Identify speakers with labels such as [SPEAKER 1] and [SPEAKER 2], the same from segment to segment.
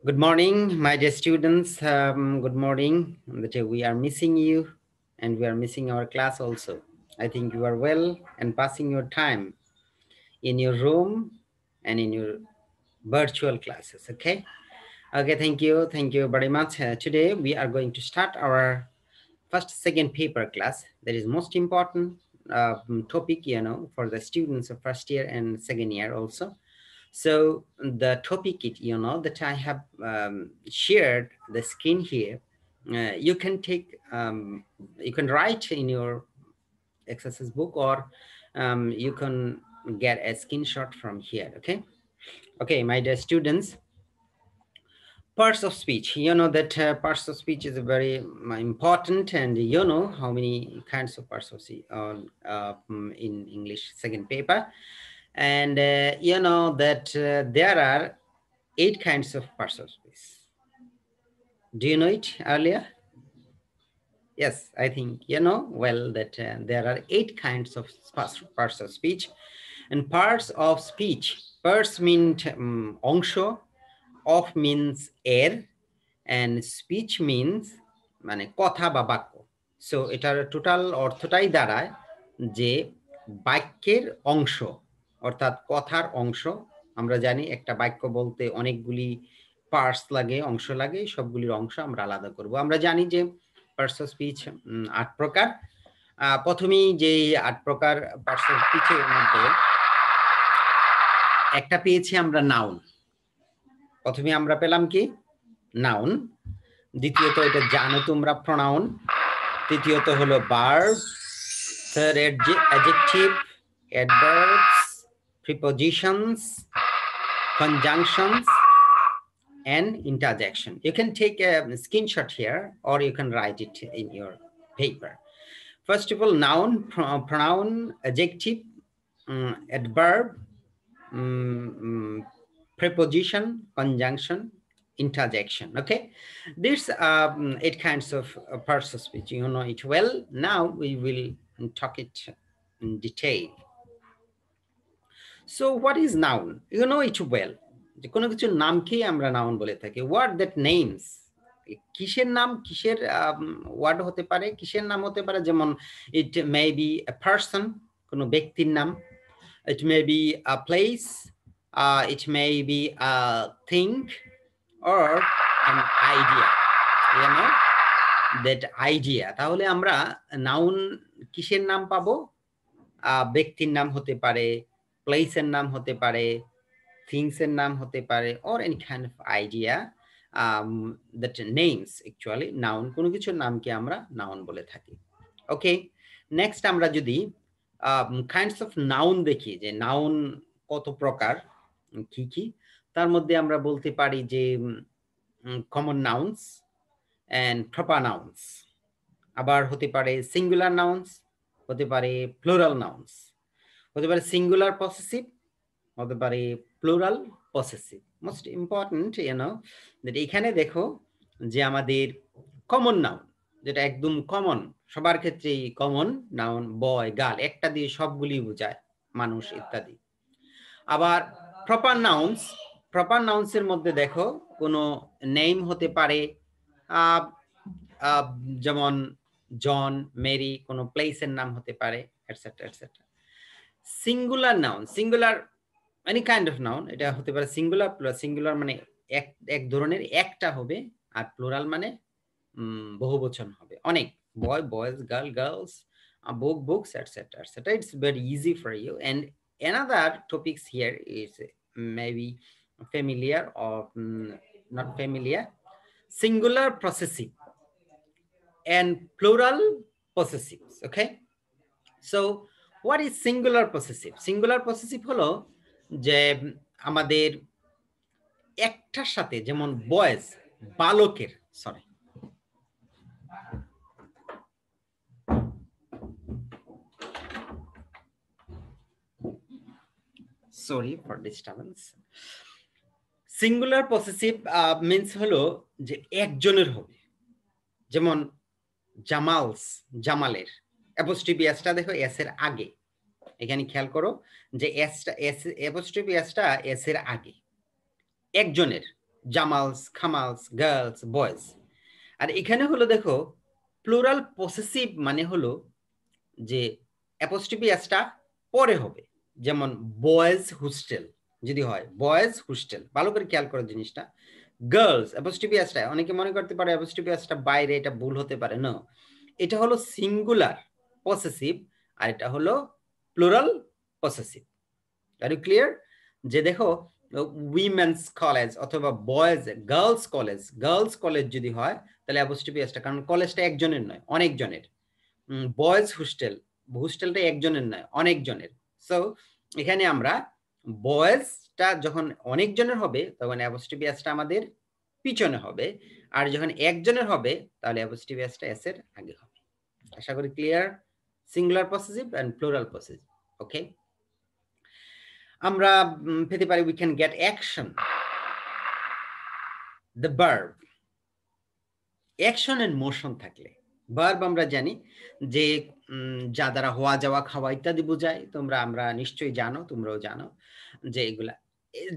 [SPEAKER 1] Good morning, my dear students. Good morning. We are missing you and we are missing our class also. I think you are well and passing your time in your room and in your virtual classes, okay? Okay, thank you. Thank you very much. Today we are going to start our second paper class. That is most important topic, for the students of first year and second year also. So the topic, that I have shared the screen here, you can take, you can write in your exercise book, or you can get a screenshot from here, okay? Okay, my dear students, parts of speech. You know that parts of speech is very important, and you know how many kinds of parts of speech in English second paper. And you know that there are 8 kinds of parts of speech. Do you know it earlier? Yes, I think you know well that there are 8 kinds of parts of speech. And parts of speech, parts mean অংশ, of means এর, and speech means মানে কথা বা বাক্য। So এটার total অর্থটাই দাঁড়ায় যে বাক্যের অংশ, অর্থাৎ কথার অংশ। আমরা জানি একটা বাক্য বলতে অনেকগুলি পার্টস লাগে, অংশ লাগে, সবগুলির অংশ আমরা আলাদা করব। আমরা জানি যে পার্টস অফ স্পিচ 8 প্রকার। প্রথমেই যে 8 প্রকার পার্টস অফ স্পিচের মধ্যে একটা পেয়েছি আমরা নাউন। প্রথমে আমরা পেলাম কি নাউন, দ্বিতীয়ত এটা জানো তোমরা প্রোনাউন, তৃতীয়ত হলো verb, third adjective, adverbs, prepositions, conjunctions, and interjection. You can take a screenshot here or you can write it in your paper. First of all, noun, pronoun, adjective, adverb, preposition, conjunction, interjection. Okay, there's 8 kinds of parts of speech. You know it well. Now we will talk it in detail. So what is noun? You know it well. যে কোনো কিছুর নামকেই আমরা noun বলে থাকি। What that names, কিসের নাম, কিসের word হতে পারে, কিসের নাম হতে পারে, যেমন it may be a person, কোনো ব্যক্তির নাম, it may be a place, it may be a thing or an idea, you know that idea. তাহলে আমরা নাউন কিসের নাম পাবো? ব্যক্তির নাম হতে পারে, প্লেসের নাম হতে পারে, থিংসের নাম হতে পারে, or any kind of idea that names actually noun, কোনো কিছুর নামকে আমরা নাউন বলে থাকি। ওকে, নেক্সট আমরা যদি কাইন্ডস অফ নাউন দেখি যে নাউন কত প্রকার, কি কি, তার মধ্যে আমরা বলতে পারি যে common nouns and proper nouns, আবার হতে পারে সিঙ্গুলার নাউন্স, হতে পারে প্লুরাল নাউন্স, হতে পারে সিঙ্গুলার পসেসিভ, হতে পারে plural possessive. Most important that এখানে দেখো যে আমাদের কমন নাউন, যেটা একদম কমন, সবার ক্ষেত্রেই কমন নাউন, বয়, গার্ল, একটা দিয়ে সবগুলি বোঝায়, মানুষ ইত্যাদি। আবার প্রপার নাউন্স, প্রপার নাউন্সের মধ্যে দেখো কোনো নেম হতে পারে, যেমন জন, মেরি, কোনো প্লেসের নাম হতে পারে, etcetera etcetera. Singular noun, singular any kind of noun, এটা হতে পারে সিঙ্গুলার, প্লাস সিঙ্গুলার মানে এক ধরনের একটা হবে, আর প্লুরাল মানে বহুবচন হবে, অনেক, boy, boys, girl, girls, book, books, etc., etc. It's very easy for you. And another topics here is maybe familiar or not familiar. Singular possessive and plural possessives. Okay, so what is singular possessive? Singular possessive হলো যে আমাদের একটার সাথে, যেমন boys, বালকের, sorry, sorry for disturbance. Singular possessive means হলো যে একজনের হবে, যেমন জামালস, জামালের, অ্যাপোস্ট্রফি এসটা দেখো এস এর আগে, এখানে খেয়াল করো যে এসটা, এস অ্যাপোস্ট্রফি এসটা এস এর আগে, একজনের, জামালস, খামালস, গার্লস, বয়েজ। আর এখানে হলো দেখো প্লুরাল পসেসিভ মানে হলো যে অ্যাপোস্ট্রফি এসটা পরে হবে, যেমন বয়েজ হোস্টেল যদি হয়, বয়েজ হোস্টেল, ভালো করে খেয়াল করো জিনিসটা। গার্লস অ্যাপোস্ট্রফি এসটা, অনেকে মনে করতে পারে অ্যাপোস্ট্রফি এসটা বাইরে, এটা ভুল হতে পারে না, এটা হলো সিঙ্গুলার পসেসিভ আর এটা হলো plural possessive. Are you clear? যে দেখো উইমেন্স কলেজ অথবা বয়েজ গার্লস কলেজ যদি হয় তাহলে অ্যাপোস্ট্রফি এসটা, কারণ কলেজটা একজনের নয় অনেকজনের। বয়েজ হোস্টেলটা একজনের নয় অনেকজনের। সো এখানে আমরা বয়েজটা যখন অনেকজনের হবে তখন অ্যাপোস্ট্রফি এসটা আমাদের পিছনে হবে, আর যখন একজনের হবে তাহলে অ্যাপোস্ট্রফি এসটা এস এর আগে হবে। আশা করি clear? Singular possessive and plural possessive. Okay, আমরা পেতে পারি we can get action, the verb, action and motion থাকলে ভার্ব আমরা জানি যে যা দ্বারা হওয়া যাওয়া খাওয়া ইত্যাদি বোঝায়, আমরা নিশ্চয়ই জানো, তোমরাও জানো যে এগুলা।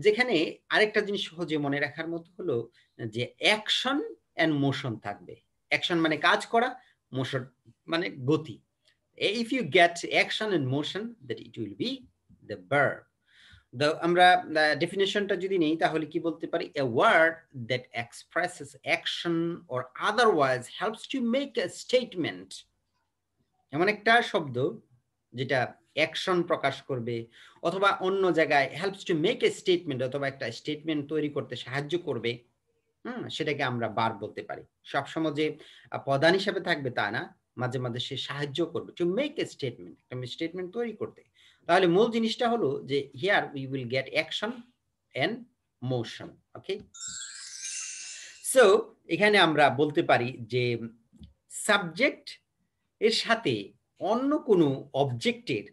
[SPEAKER 1] যেখানে আরেকটা জিনিস সহজে মনে রাখার মতো হলো যে অ্যাকশন এন্ড মোশন থাকবে। অ্যাকশন মানে কাজ করা, মোশন মানে গতি। if you get action and motion that it will be the verb. আমরা ডেফিনেশনটা যদি নেই তাহলে কি বলতে পারি? a word that expresses action or otherwise helps to make a statement, এমন একটা শব্দ যেটা অ্যাকশন প্রকাশ করবে অথবা অন্য জায়গায় helps to make a statement অথবা একটা স্টেটমেন্ট তৈরি করতে সাহায্য করবে, সেটাকে আমরা ভার্ব বলতে পারি। সবসময় যে প্রধান হিসেবে থাকবে তা না, মাঝে মাঝে সে সাহায্য করবে টু মেক এ স্টেটমেন্ট, একটা স্টেটমেন্ট তৈরি করতে। তাহলে মূল জিনিসটা হলো যে here we will get action and motion. Okay, so এখানে আমরা বলতে পারি যে সাবজেক্ট এর সাথে অন্য কোনো অবজেক্টের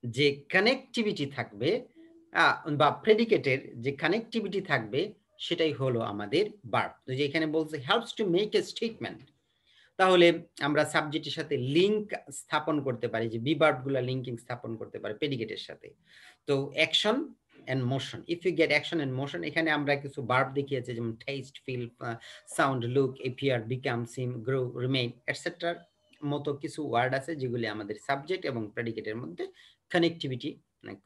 [SPEAKER 1] যে কানেক্টিভিটি থাকবে বা প্রেডিকেটের যে কানেক্টিভিটি থাকবে সেটাই হলো আমাদের ভার্ব। তো যে এখানে বলছে helps to make a statement, তাহলে আমরা সাবজেক্টের সাথে লিংক স্থাপন করতে পারি, যে বিভার্বগুলো লিংকিং স্থাপন করতে পারি প্রেডিকেটের সাথে। তো action and motion, if you get action and motion, এখানে আমরা কিছু ভার্ব দেখিয়েছি যেমন taste, feel, sound, look, appear, become, seem, grow, remain etcetera মতো কিছু ওয়ার্ড আছে যেগুলি আমাদের সাবজেক্ট এবং প্রেডিকেটের মধ্যে কানেক্টিভিটি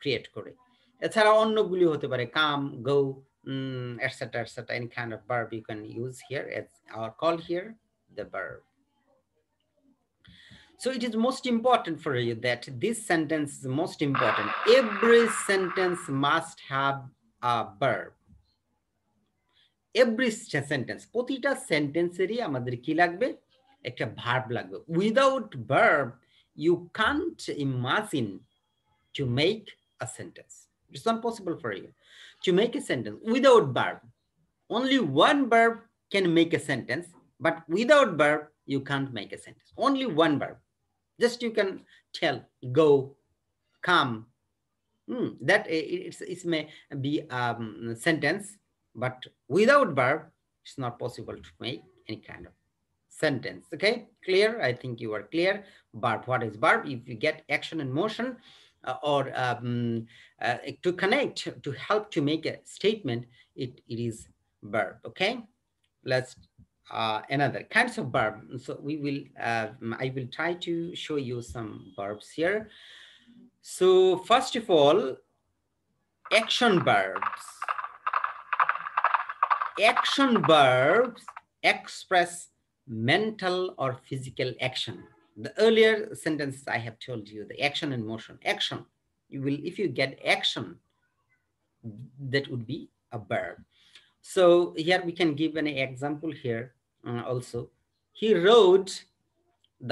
[SPEAKER 1] ক্রিয়েট করে। এছাড়া অন্যগুলি হতে পারে come, go, etcetera etcetera, any kind of verb you can use here as our call here the verb. So it is most important for you that this sentence is most important. Every sentence must have a verb. Every sentence, প্রতিটা সেন্টেন্সেরই আমাদের কি লাগবে? একটা verb লাগবে। Without verb, you can't imagine to make a sentence. It's not possible for you to make a sentence without verb. Only one verb can make a sentence, but without verb, you can't make a sentence. Only one verb. Just you can tell, go, come. That it may be a sentence, but without verb, it's not possible to make any kind of sentence. Okay, clear? I think you are clear. Verb, what is verb? If you get action and motion or to connect, to help to make a statement, it is verb. Okay, let's another kinds of verb. So we will I will try to show you some verbs here. So first of all, action verbs. Action verbs express mental or physical action. The earlier sentence I have told you, the action and motion. Action, you will, if you get action, that would be a verb. So here we can give an example here also. He rode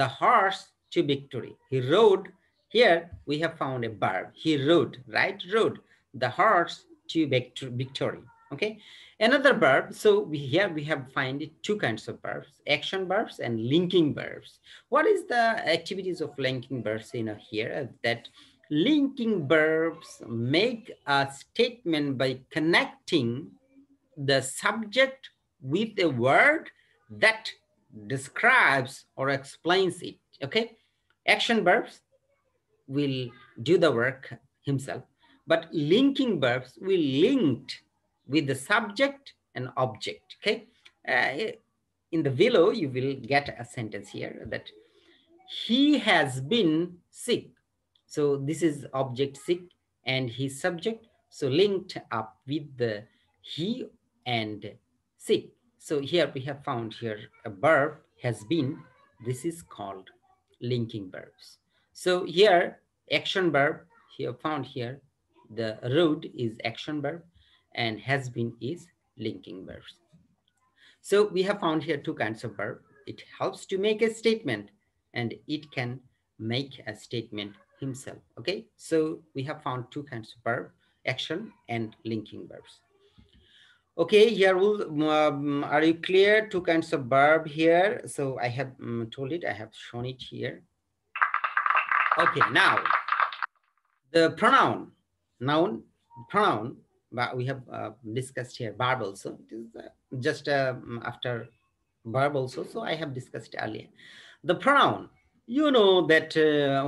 [SPEAKER 1] the horse to victory. He rode, here we have found a verb. He rode, right? Rode the horse to victory. Okay, another verb. So here we have find two kinds of verbs, action verbs and linking verbs. What is the activities of linking verbs in here? That linking verbs make a statement by connecting the subject with a word that describes or explains it. Okay, action verbs will do the work himself, but linking verbs will linked with the subject an object. Okay, in the below you will get a sentence here that he has been sick. So this is object sick and his subject, so linked up with the he and sick. So here we have found here a verb has been. This is called linking verbs. So here action verb here found here, the root is action verb and has been is linking verbs. So we have found here two kinds of verb. It helps to make a statement and it can make a statement himself. Okay, so we have found two kinds of verb, action and linking verbs. Okay, here are you clear? Two kinds of verb here. So I have told it, I have shown it here. Okay, now the pronoun, noun, pronoun, but we have discussed here verb also. It is just after verb also. So I have discussed earlier. The pronoun, you know that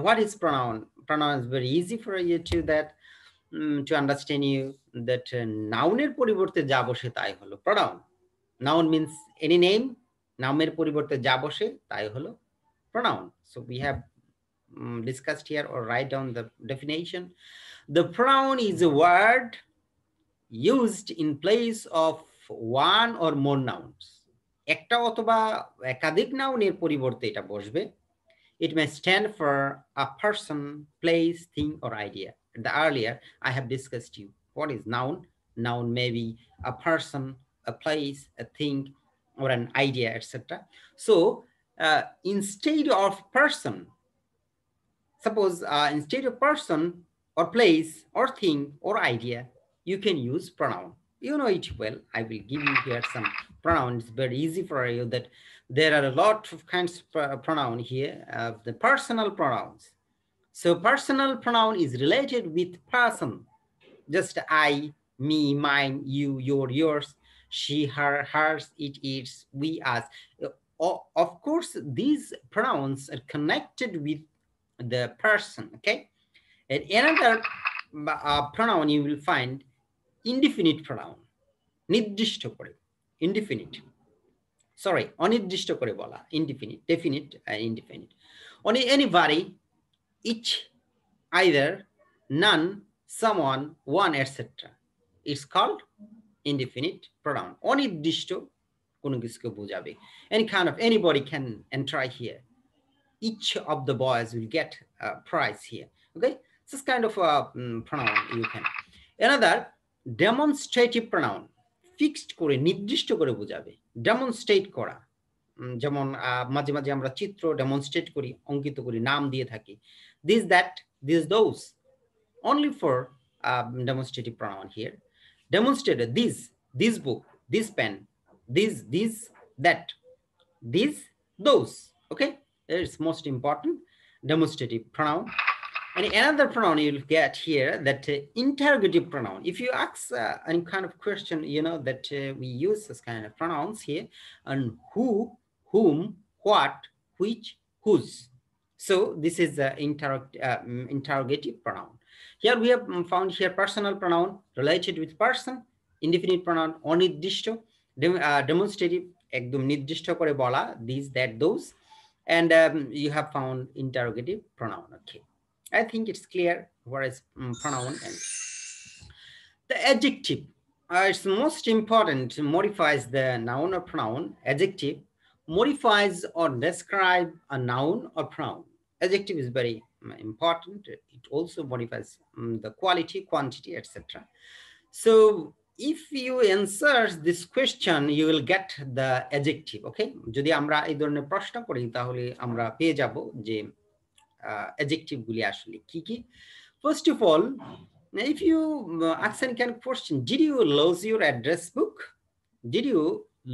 [SPEAKER 1] what is pronoun? Pronoun is very easy for you to that to understand you that noun পরিবর্তে যা বসে তাই হলো pronoun. Noun means any name. নামের পরিবর্তে যা বসে তাই হলো pronoun. So we have discussed here or write down the definition. The pronoun is a word used in place of one or more nouns. একটা অথবা একাধিক নাউনের পরিবর্তে এটা বসবে. It may stand for a person, place, thing, or idea. The earlier I have discussed you what is noun. Noun may be a person, a place, a thing, or an idea, etc. So instead of person, suppose instead of person or place or thing or idea, you can use pronoun. You know it well. I will give you here some pronouns. Very easy for you that there are a lot of kinds of pronoun here, the personal pronouns. So personal pronoun is related with person, just I, me, mine, you, your, yours, she, her, hers, it, its, we, us. Of course these pronouns are connected with the person. Okay, and another pronoun you will find indefinite pronoun. নির্দিষ্ট করে, indefinite, sorry, অনির্দিষ্ট করে বলা, indefinite, definite, indefinite. Only anybody, each, either, none, someone, one, etc. It's called indefinite pronoun. অনির্দিষ্ট কোনো কিছুকে বোঝাবে. Any kind of anybody can enter here. Each of the boys will get a prize here. Okay, this kind of a pronoun you can. Another demonstrative pronoun, fixed করে নির্দিষ্ট করে বোঝাবে, demonstrate করা। যেমন মাঝে মাঝে আমরা চিত্র ডেমনস্ট্রেট করি, অঙ্কিত করি, নাম দিয়ে থাকি, this that, this those, only for demonstrative pronoun here. Demonstrated this book, this pen, this that, this those. Okay, it's most important demonstrative pronoun. And another pronoun you'll get here, that interrogative pronoun. If you ask any kind of question, you know that we use this kind of pronouns here, and who, whom, what, which, whose. So this is the interrogative pronoun. Here we have found here personal pronoun related with person, indefinite pronoun অনির্দিষ্ট, demonstrative একদম নির্দিষ্ট করে বলা, these, that, those, and you have found interrogative pronoun. Okay, I think it's clear what is pronoun. And the adjective, it's most important, modifies the noun or pronoun. Adjective modifies or describe a noun or pronoun. Adjective is very important. It also modifies the quality, quantity, etc. So if you answer this question, you will get the adjective. Okay, যদি আমরা এই ধরনের প্রশ্ন করি তাহলে আমরা পেয়ে যাব যে adjective গুলি আসলে কি কি. First of all, if you ask any kind of question, did you lose your address book? Did you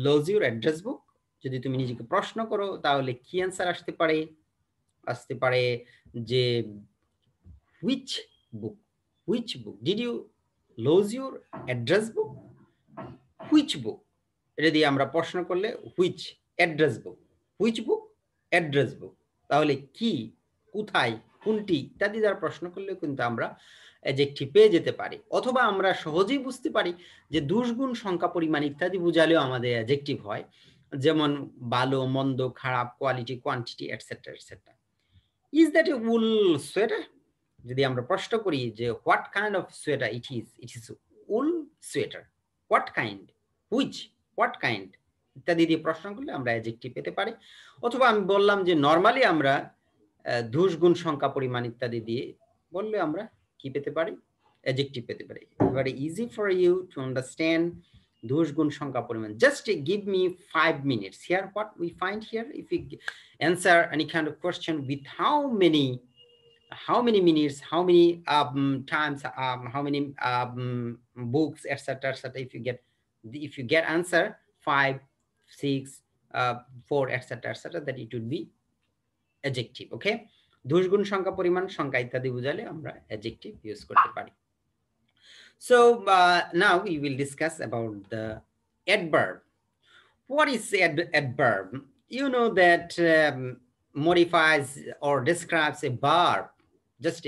[SPEAKER 1] lose your address book? যদি তুমি নিজেকে প্রশ্ন করো তাহলে কি অ্যান্সার আসতে পারে? আসতে পারে যে which book, which book, did you lose your address book? Which book, এটা দিয়ে আমরা প্রশ্ন করলে which, address book, which book, address book, তাহলে কি, কোথায়, কোনটি ইত্যাদি দ্বারা প্রশ্ন করলে কিন্তু আমরা অ্যাডজেক্টিভ পেয়ে যেতে পারি, অথবা আমরা সহজেই বুঝতে পারি যে দুষ্গুণ, সংখ্যা, পরিমাণ ইত্যাদি বুঝালেও আমাদের অ্যাডজেক্টিভ হয়, যেমন ভালো, মন্দ, খারাপ, quality, quantity, etcetera etcetera. Is that a wool sweater? যদি আমরা প্রশ্ন করি যে what kind of sweater it is wool sweater, what kind, which, what kind ইত্যাদি দিয়ে প্রশ্ন করলে আমরা অ্যাডজেক্টিভ পেতে পারি। অথবা আমি বললাম যে নর্মালি আমরা ধূস, গুণ, সংখ্যা, পরিমাণ ইত্যাদি দিয়ে বললে আমরা কি পেতে পারি? অ্যাডজেক্টিভ পেতে পারি। Very easy for you to understand ধূস, গুণ, সংখ্যা, পরিমাণ। Just give me 5 minutes. Here what we find here, if you answer any kind of question with how many minutes, how many times, how many books, etc., etc. If you get answer 5, 6, 4, etc., etc., that it would be adjective. Okay, ধূস, গুণ, সংখ্যা, পরিমাণ, সংখ্যা ইত্যাদি বুঝালে আমরা adjective use করতে পারি। So now we will discuss about the adverb. What is adverb? You know that modifies or describes a verb. Just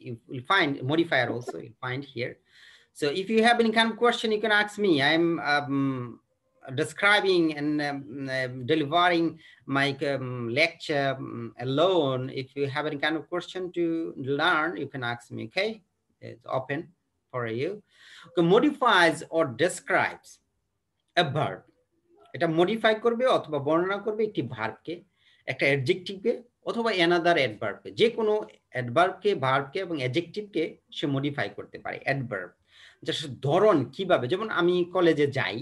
[SPEAKER 1] you will find modifier also, you'll find here. So if you have any kind of question, you can ask me. I'm describing and delivering my lecture alone. If you have any kind of question to learn, you can ask me. Okay, it's open for you. Okay, modifies or describes a verb. এটা modify করবে অথবা বর্ণনা করবে একটি ভার্বকে, একটা অ্যাডজেক্টিভকে অথবা another অ্যাডভার্বকে। যে কোনো অ্যাডভার্বকে, ভার্বকে এবং অ্যাডজেক্টিভকে সে মডিফাই করতে পারে অ্যাডভার্ব। যার ধরন কিভাবে, যেমন আমি কলেজে যাই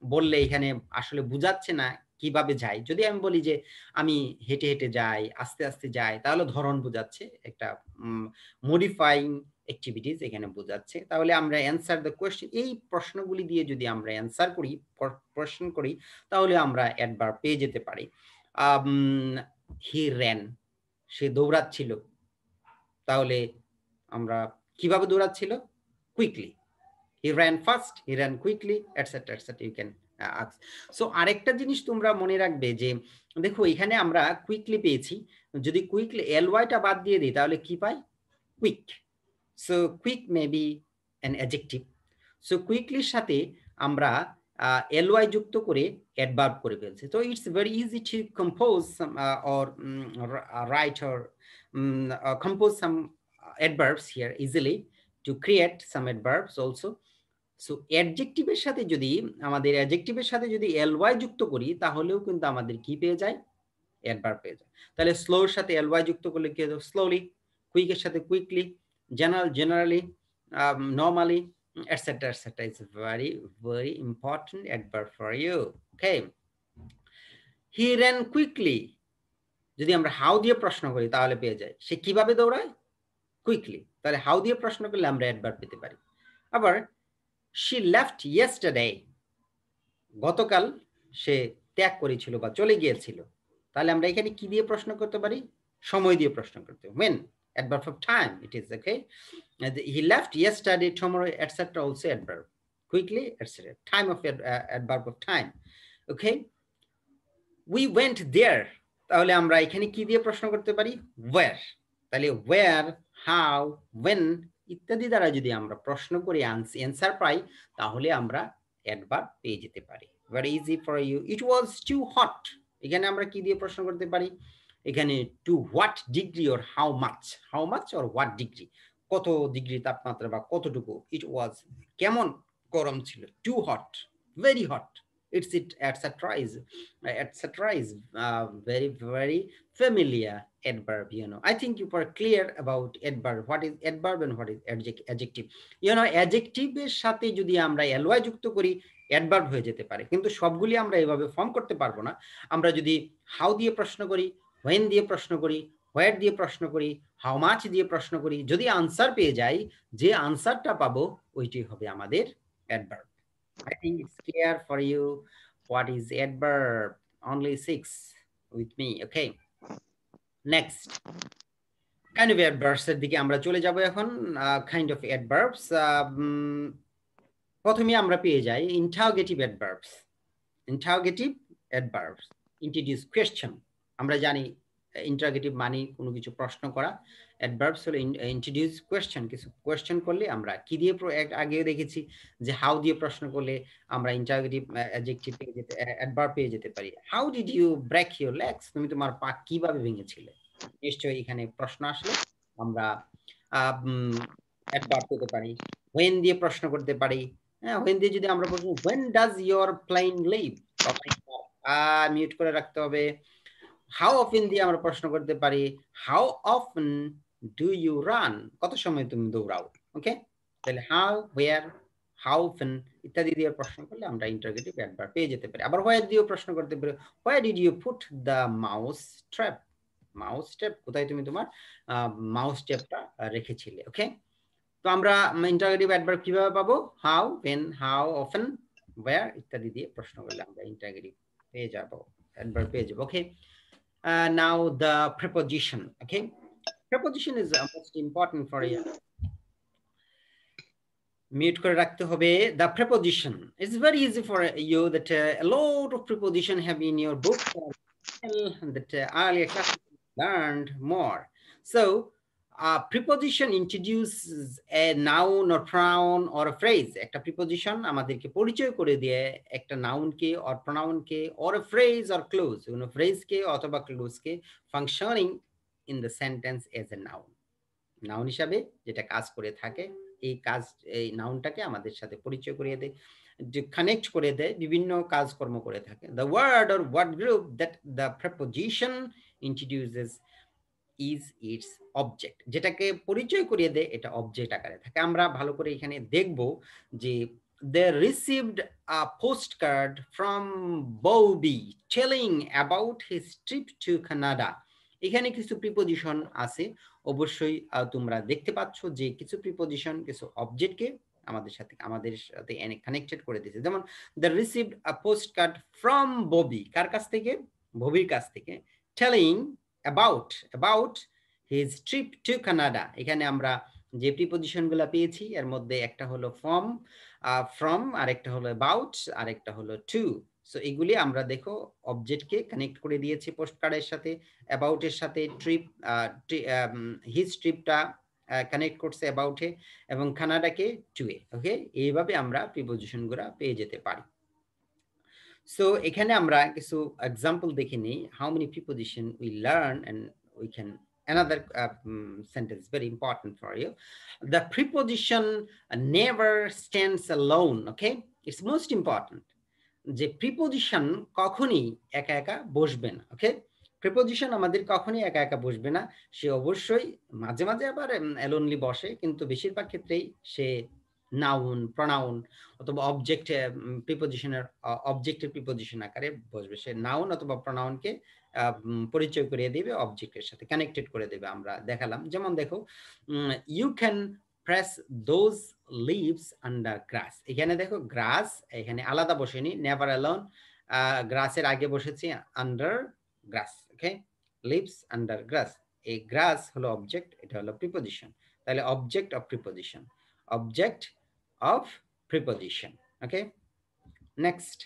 [SPEAKER 1] বললে এখানে আসলে বুঝাচ্ছে না কিভাবে যাই। যদি আমি বলি যে আমি হেঁটে হেঁটে যাই, আস্তে আস্তে যাই, তাহলে ধরন বোঝাচ্ছে, একটা মডিফাইং অ্যাক্টিভিটিস এখানে বোঝাচ্ছে। তাহলে আমরা অ্যান্সার দ্য কোয়েশ্চেন, এই প্রশ্নগুলি দিয়ে যদি আমরা অ্যান্সার করি, প্রশ্ন করি, তাহলে আমরা অ্যাডভার্ব পেয়ে যেতে পারি। হি র্যান, সে দৌড়াচ্ছিল, তাহলে আমরা কিভাবে দৌড়াচ্ছিল? Quickly. He ran fast, he ran quickly, etc., etc. You can ask. So আরেকটা জিনিস তোমরা মনে রাখবে যে দেখো এখানে আমরা কুইকলি পেয়েছি, যদি কুইকলি ly-টা বাদ দিয়ে দিই তাহলে কি পাই? Quick. So quick may be an adjective. So কুইকলির সাথে আমরা ly যুক্ত করে অ্যাডভার্ব করে ফেলছি। তো it's very easy to compose or write or compose some adverbs here easily, to create some adverbs also. So অ্যাডজেক্টিভের সাথে যদি আমাদের অ্যাডজেক্টিভের সাথে যদি ly যুক্ত করি তাহলেও কিন্তু আমাদের কি পেয়ে যায়? অ্যাডভার্ব পেয়ে যায়। তাহলে স্লোর সাথে ly যুক্ত করলে কি হবে? স্লোলি। কুইকের সাথে quickly, generally, normally, etcetera etcetera. It's very very important adverb for you. Okay, he ran quickly, যদি আমরা হাউ দিয়ে প্রশ্ন করি তাহলে পেয়ে যায় সে কিভাবে দৌড়ায়? কুইকলি। তাহলে হাউ দিয়ে প্রশ্ন করলে আমরা অ্যাডভার্ব পেতে পারি। আবার she left yesterday, গতকাল সে ত্যাগ করেছিল বা চলে গিয়েছিল, তাহলে আমরা এখানে কি দিয়ে প্রশ্ন করতে পারি? সময় দিয়ে প্রশ্ন করতে। when, adverb of time it is. Okay, he left yesterday, tomorrow, etc. also adverb. Quickly, etc. time of adverb of time. Okay, we went there, তাহলে আমরা এখানে কি দিয়ে প্রশ্ন করতে পারি? where। তাহলে where, how, when ইত্যাদি দ্বারা যদি আমরা প্রশ্ন করে অ্যান্সার পাই তাহলে আমরা অ্যাডভার্ব পেয়ে যেতে পারি। Very easy for you. It was too hot, এখানে আমরা কি দিয়ে প্রশ্ন করতে পারি? এখানে too what degree or how much or what degree, কত ডিগ্রি তাপমাত্রা বা কতটুকু। ইট ওয়াজ, কেমন গরম ছিল। Too hot, very hot, etc. is very very familiar adverb. I think you are clear about adverb, what is adverb and what is adjective. adjective এর সাথে যদি আমরা ly যুক্ত করি adverb হয়ে যেতে পারে, কিন্তু সবগুলি আমরা এভাবে ফর্ম করতে পারবো না। আমরা যদি how দিয়ে প্রশ্ন করি, when দিয়ে প্রশ্ন করি, where দিয়ে প্রশ্ন করি, how much দিয়ে প্রশ্ন করি, যদি আনসার পেয়ে যাই, যে আনসারটা পাবো ওইটাই হবে আমাদের adverb. I think it's clear for you what is adverb. Only 6 with me. Okay, next kind of adverbs এর দিকে আমরা চলে যাব এখন। kind of adverbs, প্রথমে আমরা পেয়ে যাই interrogative adverbs. interrogative adverbs introduce question. আমরা জানি interrogative মানে কোনো কিছু প্রশ্ন করা, অ্যাডভার্বস হলো ইন্ট্রোডিউস কোয়েশ্চেন, কিছু কোয়েশ্চেন করলে আমরা কি দিয়ে আগেও দেখেছি যে হাউ দিয়ে প্রশ্ন করলে আমরা ইন্টারোগেটিভ অ্যাডজেক্টিভ পেয়ে যেতে, অ্যাডভার্ব পেয়ে যেতে পারি। How did you break your legs, তুমি তোমার পা কিভাবে ভেঙেছিলে। নিশ্চয়ই এখানে প্রশ্ন আসলে আমরা অ্যাডভার্ব পেতে পারি। হোয়েন দিয়ে প্রশ্ন করতে পারি। হ্যাঁ, হোয়েন দিয়ে যদি আমরা প্রশ্ন, when does your plane leave, mute করে রাখতে হবে। হাউ অফেন দিয়ে আমরা প্রশ্ন করতে পারি, how often do you run, কত সময় তুমি দৌড়াও। ওকে, তাহলে হাউ, ওয়্যার, হাউ অফেন ইত্যাদি দিয়ে প্রশ্ন করলে আমরা ইন্টারোগেটিভ অ্যাডভার্ব পেয়ে যেতে পারি। আবার হোয়ার দিয়েও প্রশ্ন করতে পারি, where did you put the mouse trap, mouse trap, কোথায় তুমি তোমার মাউস ট্র্যাপটা রেখেছিলে। ওকে, তো আমরা ইন্টারোগেটিভ অ্যাডভার্ব কিভাবে পাবো, how, when, how often, where ইত্যাদি দিয়ে প্রশ্ন করলে আমরা ইন্টারোগেটিভ পেয়ে যাবো, অ্যাডভার্ব পেয়ে যাবো। ওকে, now the preposition. Okay, preposition is most important for you. Mute করে রাখতে হবে। The preposition, it's very easy for you that a lot of preposition have in your book that earlier class learned more. So preposition introduces a noun or pronoun or a phrase. একটা preposition আমাদেরকে পরিচয় করে দিয়ে একটা নাউনকে or pronounকে or a phrase or clause, কোনো phrase-কে অথবা clause-কে functioning in the sentence as a noun. Noun হিসাবে যেটা কাজ করে থাকে, এই কাজ, এই নাউনটাকে আমাদের সাথে পরিচয় করিয়ে দেয়, কানেক্ট করে দেয়, বিভিন্ন কাজকর্ম করে থাকে। The word or word group that the preposition introduces is its object, যেটাকে পরিচয় করিয়ে দেয় এটা অবজেক্ট আকারে থাকে। আমরা ভালো করে এখানে দেখব যে they received a postcard from Bobby telling about his trip to Canada. এখানে কিছু প্রিপোজিশন আছে, অবশ্যই তোমরা দেখতে পাচ্ছ যে কিছু প্রিপোজিশন কিছু অবজেক্টকে আমাদের সাথে কানেক্টেড করে দিয়েছে। যেমন they received a postcard from Bobby, কার কাছ থেকে, ববির কাছ থেকে, telling about his trip to Canada। এখানে আমরা যে প্রিপোজিশনগুলো পেয়েছি এর মধ্যে একটা হলো from, আরেকটা হলো about, আরেকটা হলো to। সো এগুলি আমরা দেখো অবজেক্টকে কানেক্ট করে দিয়েছি পোস্টকার্ডের সাথে, অ্যাবাউট এর সাথে ট্রিপ, হিজ ট্রিপটা কানেক্ট করছে অ্যাবাউটে, এবং কানাডাকে টু এ। ওকে, এইভাবে আমরা প্রিপোজিশনগুলো পেয়ে যেতে পারি। সো এখানে আমরা কিছু এক্সাম্পল দেখে নিই, how many preposition we learn and we can another sentence very important for you. The preposition never stands alone. Okay, it's most important. যে প্রিপোজিশন কখনই একা একা বসবে না। ওকে, প্রিপোজিশন আমাদের কখনই একা একা বসবে না, সে অবশ্যই মাঝে মাঝে আবার অ্যালোনলি বসে, কিন্তু বেশিরভাগ ক্ষেত্রেই সে নাউন, প্রনাউন অথবা অবজেক্ট, প্রিপোজিশনের অবজেক্টের প্রিপোজিশন আকারে বসবে। সে নাউন অথবা প্রনাউনকে পরিচয় করিয়ে দেবে, অবজেক্টের সাথে কানেক্টেড করে দেবে। আমরা দেখালাম, যেমন দেখো you can press those leaves under grass. এখানে দেখো গ্রাস এখানে আলাদা বসেনি, নেভার অ্যালোন, গ্রাসের আগে বসেছি under grass. Okay, leaves under grass, এই গ্রাস হলো অবজেক্ট, এটা হলো প্রিপোজিশন। তাহলে object of preposition, object of preposition. Okay, next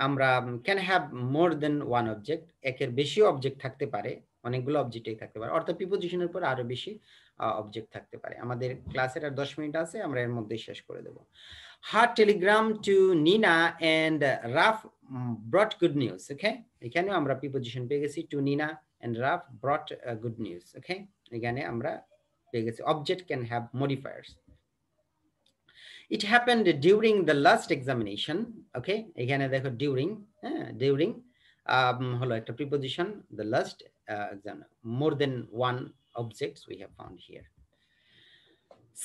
[SPEAKER 1] আমরা can have more than one object, একের বেশি অবজেক্ট থাকতে পারে, অনেকগুলো অবজেক্টই থাকতে পারে, অর্থাৎ প্রিপোজিশনের পর আরো বেশি অবজেক্ট থাকতে পারে। আমাদের ক্লাসের আর 10 মিনিট আছে, আমরা এর মধ্যে শেষ করে দেব। Her telegram to Nina and Raf brought good news. Okay, এখানেও আমরা প্রিপোজিশন পেয়ে গেছি, to Nina and Raf brought good news. Okay, এখানে আমরা পেয়ে গেছি object can have modifiers. It happened during the last examination. Okay, এখানে দেখো during, হ্যাঁ, during হলো একটা preposition, the last exam, more than one objects we have found here.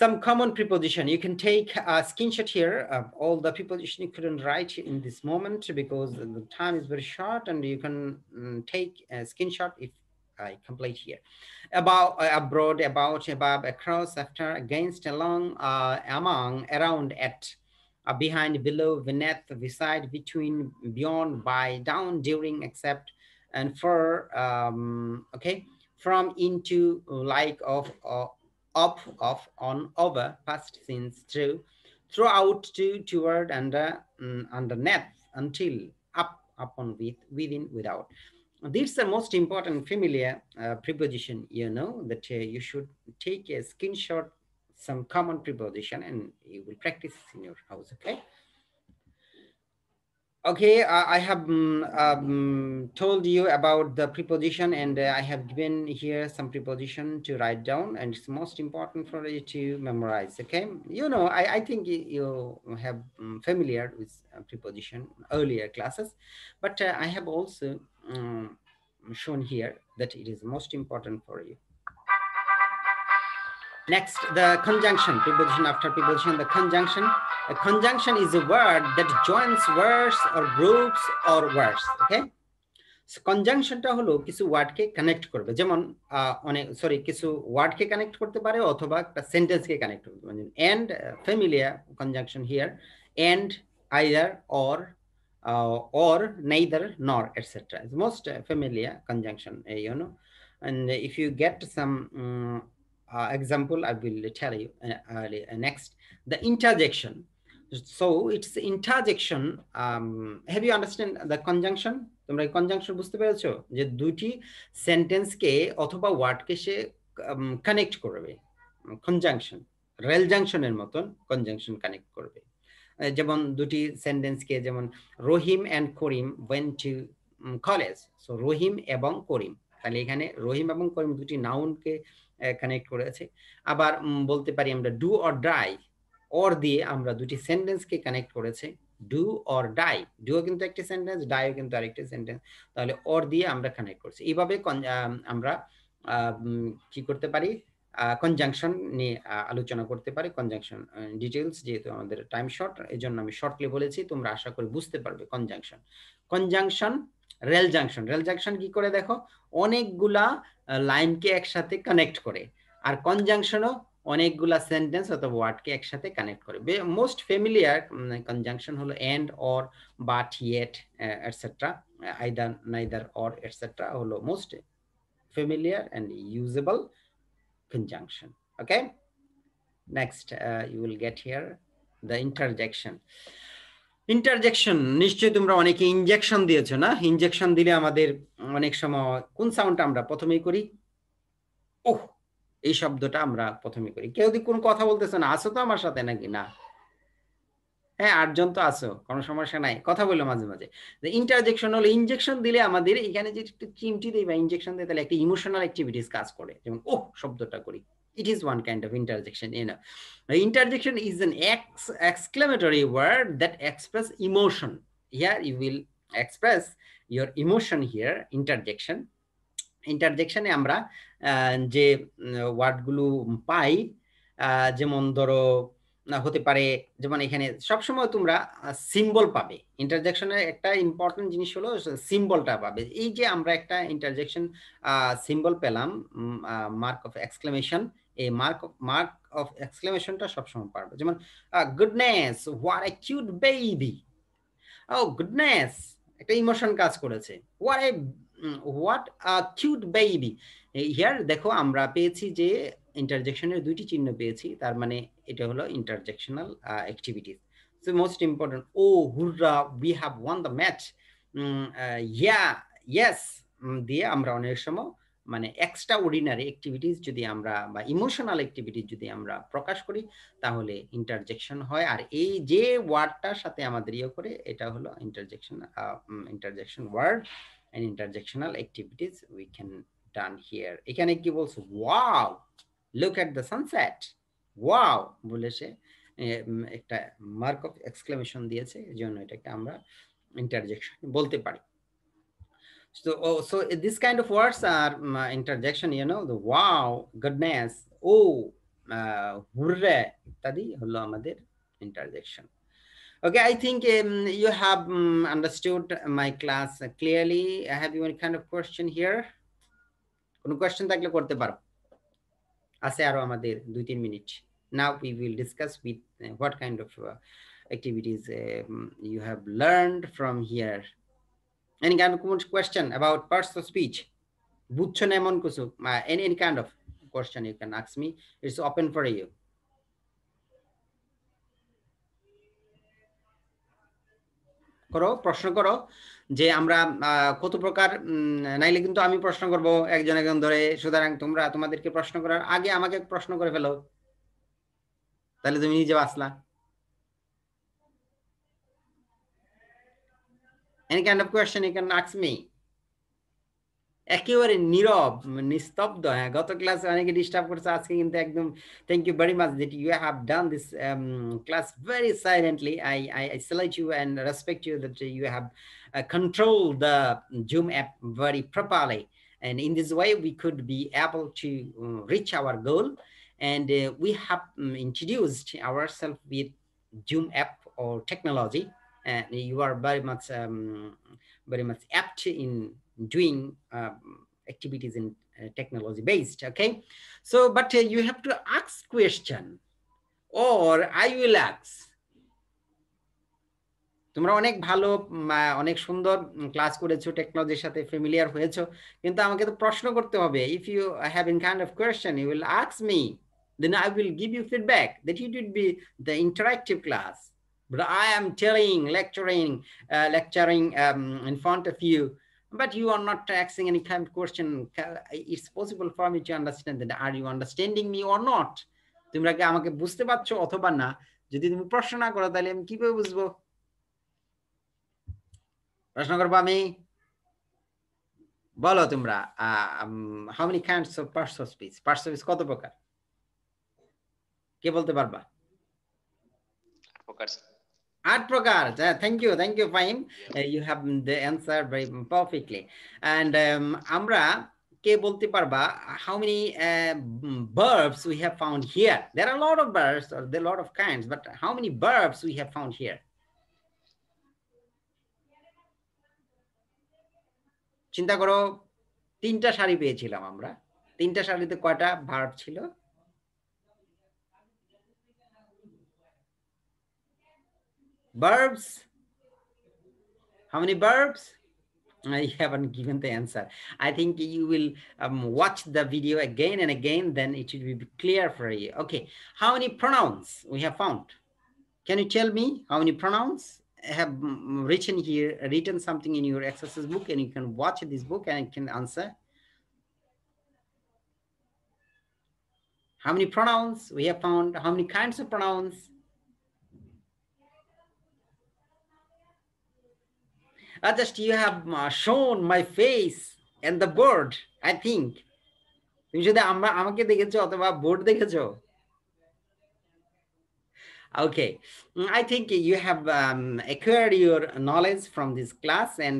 [SPEAKER 1] Some common preposition, you can take a screenshot here of all the preposition you couldn't write in this moment because the time is very short, and you can take a screenshot if I complete here. About, abroad, about, above, across, after, against, along, among, around, at, behind, below, beneath, beside, between, beyond, by, down, during, except, and for. Okay, from, into, like, of, up, off, on, over, past, since, through, throughout, to, toward, under, underneath, until, up, upon, with, within, without. These are most important familiar preposition, you know, that you should take a screenshot, some common preposition, and you will practice in your house, okay? Okay, I have told you about the preposition, and I have given here some preposition to write down, and it's most important for you to memorize, okay? You know, I think you have familiar with preposition earlier classes, but I have also shown here that it is most important for you. Next, the conjunction, preposition after preposition, the conjunction. A conjunction is a word that joins words or groups or words, okay? So কনজাংশনটা হলো কিছু ওয়ার্ডকে connect করবে, যেমন অনেক sorry কিছু ওয়ার্ডকে connect করতে পারে অথবা একটা সেন্টেন্সকে কানেক্ট করতে পারে। And familiar conjunction here, and, either, or neither, nor, etc. It's most familiar conjunction, you know. And if you get some example, I will tell you next. The interjection. So it's interjection. Have you understand the conjunction? তোমরা conjunction বুঝতে পেরেছো, যে দুটি সেন্টেন্সকে অথবা ওয়ার্ডকে সে connect করবে, কনজাংশন, রেল জাংশনের মতন কনজাংশন কানেক্ট করবে। যেমন দুটি সেন্টেন্সকে, যেমন Rahim and Karim went to college, so Rahim এবং করিম, তাহলে এখানে রহিম এবং করিম দুটি নাউনকে কানেক্ট করেছে। আবার বলতে পারি আমরা ডু অর ডাই, অর দিয়ে আমরা দুটি সেন্টেন্সকে কানেক্ট করেছে, ডু অর ডাই, ডুও কিন্তু একটি সেন্টেন্স, ডাইও কিন্তু আরেকটি সেন্টেন্স, তাহলে অর দিয়ে আমরা কানেক্ট করছি। এইভাবে আমরা কি করতে পারি, কনজাংশন নিয়ে আলোচনা করতে পারি। কনজাংশন ডিটেইলস যেহেতু আমাদের টাইম শর্ট, এই জন্য আমি শর্টলি বলেছি, তোমরা আশা করি বুঝতে পারবে। Conjunction, conjunction, rail junction. Rail junction কি করে দেখো, অনেকগুলা লাইনকে একসাথে কানেক্ট করে, আর কনজাংশনও অনেকগুলা সেন্টেন্স অথবা ওয়ার্ডকে একসাথে কানেক্ট করে। মোস্ট ফ্যামিলিয়ার কনজাংশন হলো and, or, but, yet, etcetera, either, neither, or, etcetera হলো most familiar and usable conjunction, okay? Next, you will get here the interjection. Interjection, নিশ্চয়ই তোমরা অনেকে ইনজেকশন দিয়েছো না? ইনজেকশন দিলে আমাদের অনেক সময় কোন সাউন্ডটা আমরা প্রথমেই করি? ওহ, এই শব্দটা আমরা প্রথমেই করি। কেউ যদি কোন কথা বলতেছে না, আসো তো আমার সাথে নাকি? না, হ্যাঁ 8 জন তো আছো, কোনো সমস্যা নাই, কথা বললো মাঝে মাঝে। ইন্টারজেকশন হলো ইনজেকশন দিলে আমাদের এখানে যে চিমটি দেয় বা ইনজেকশন দেয়, তাহলে একটা ইমোশনাল অ্যাক্টিভিটিস কাজ করে, যেমন ওহ শব্দটা করি। It is one kind of interjection, you know. Interjection is an exclamatory word that express emotion. Here you will express your emotion here, interjection. ইন্টারজেকশনে আমরা যে ওয়ার্ডগুলো পাই, যেমন ধরো হতে পারে, যেমন এখানে সবসময় তোমরা সিম্বল পাবে। ইন্টারজেকশনের একটা ইম্পর্টেন্ট জিনিস হলো সিম্বলটা পাবে। এই যে আমরা একটা ইন্টারজেকশন সিম্বল পেলাম, মার্ক অফ এক্সক্লেমেশন, এই মার্ক অফ এক্সক্লেমেশনটা সবসময় পারবে। যেমন goodness, what a cute baby. Oh goodness, একটা ইমোশন কাজ করেছে। What a cute baby. Here দেখো আমরা পেয়েছি যে ইন্টারজেকশনের দুইটি চিহ্ন পেয়েছি, তার মানে এটা হলো interjectional activities. So most important, oh hurrah we have won the match, yeah, yes দিয়ে আমরা অনেক সময় মানে এক্সট্রা অর্ডিনারি অ্যাক্টিভিটিস যদি আমরা বা ইমোশনাল অ্যাক্টিভিটিস যদি আমরা প্রকাশ করি, তাহলে ইন্টারজেকশন হয়। আর এই যে ওয়ার্ডটার সাথে আমাদের ইয়ে করে, এটা হলো interjection word and interjectional activities we can done here. এখানে কি বলছো, wow, look at the sunset, wow বলে সে একটা মার্ক অফ এক্সক্লেমেশন দিয়েছে, এই জন্য এটাকে আমরা ইন্টারজেকশন বলতে পারি। So this kind of words are interjection, you know, the wow, goodness, oh, hurre ইত্যাদি হলো আমাদের interjection. Okay, I think you have understood my class clearly. Have you any kind of question here? কোনো question থাকলে করতে পারো, আছে আরো আমাদের 2-3 minute. Now we will discuss with what kind of activities you have learned from here. Any kind of question about parts of speech? বুঝছো না এমন কিছু, any kind of question you can ask me. It's open for you. করো, প্রশ্ন করো যে আমরা কত প্রকার, নাইলে কিন্তু আমি প্রশ্ন করব একজন একজন ধরে। সুতরাং তোমরা তোমাদেরকে প্রশ্ন করার আগে আমাকে প্রশ্ন করে ফেলো, তাহলে তুমি নিজে বাঁচলা। Any kind of question you can ask me. একেবারে নীরব, নিস্তব্ধ। হ্যাঁ, গত ক্লাসে অনেকে ডিস্টার্ব করছে, আজকে কিন্তু একদম thank you very much that you have done this class very silently. I salute you and respect you that you have controlled the Zoom app very properly, and in this way we could be able to reach our goal. And we have introduced ourselves with Zoom app or technology, and you are very much apt in doing activities in technology based. Okay, so but you have to ask question, or I will ask. তোমরা অনেক ভালো, অনেক সুন্দর class করেছো, টেকনোলজির সাথে familiar হয়েছো, কিন্তু আমাকে তো প্রশ্ন করতে হবে। If you have an kind of question, you will ask me, then I will give you feedback that it would be the interactive class. But I am telling, lecturing in front of you, but you are not asking any kind of question. It's possible for me to understand that are you understanding me or not. তোমরা কি আমাকে বুঝতে পারছো অথবা না? যদি তুমি প্রশ্ন না করো তাহলে আমি কিভাবে বুঝবো? প্রশ্ন করবো আমি, বলো তোমরা। How many kinds of parts of speech? Parts of speech কত প্রকার? কে বলতে পারবা? 8 প্রকার। Thank you Fahim, you have the answer very perfectly. And আমরা, কে বলতে পারবা how many verbs we have found here? There are a lot of verbs, or there are a lot of kinds, but how many verbs we have found here? চিন্তা করো, 3টা সারি পেয়েছিলাম আমরা। 3টা সারিতে কয়টা ভার্ব ছিল? Verbs? How many verbs? I haven't given the answer. I think you will watch the video again and again, then it will be clear for you. Okay, how many pronouns we have found? Can you tell me how many pronouns have written something in your exercise book, and you can watch this book and you can answer? How many pronouns we have found? How many kinds of pronouns? Just you have shown my face and the board, I think. তুমি শুধু আমাকে দেখেছো অথবা board দেখেছো? Okay, I think you have acquired your knowledge from this class, and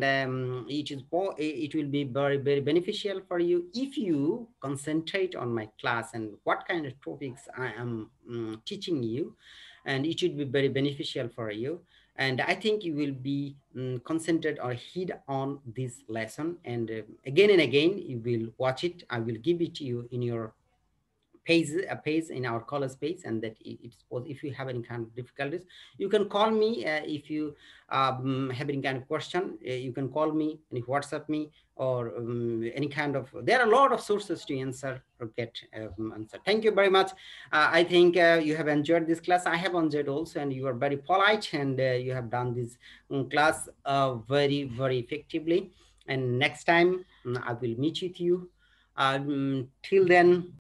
[SPEAKER 1] it will be very beneficial for you if you concentrate on my class and what kind of topics I am teaching you, and it should be very beneficial for you. And I think you will be concentrate or heed on this lesson, and again and again you will watch it. I will give it to you in your page in our college page, and that it's, if you have any kind of difficulties, you can call me. If you have any kind of question, you can call me and WhatsApp me, or any kind of, there are a lot of sources to answer or get answer. Thank you very much. I think you have enjoyed this class. I have enjoyed also, and you are very polite, and you have done this class very effectively. And next time I will meet with you. Till then,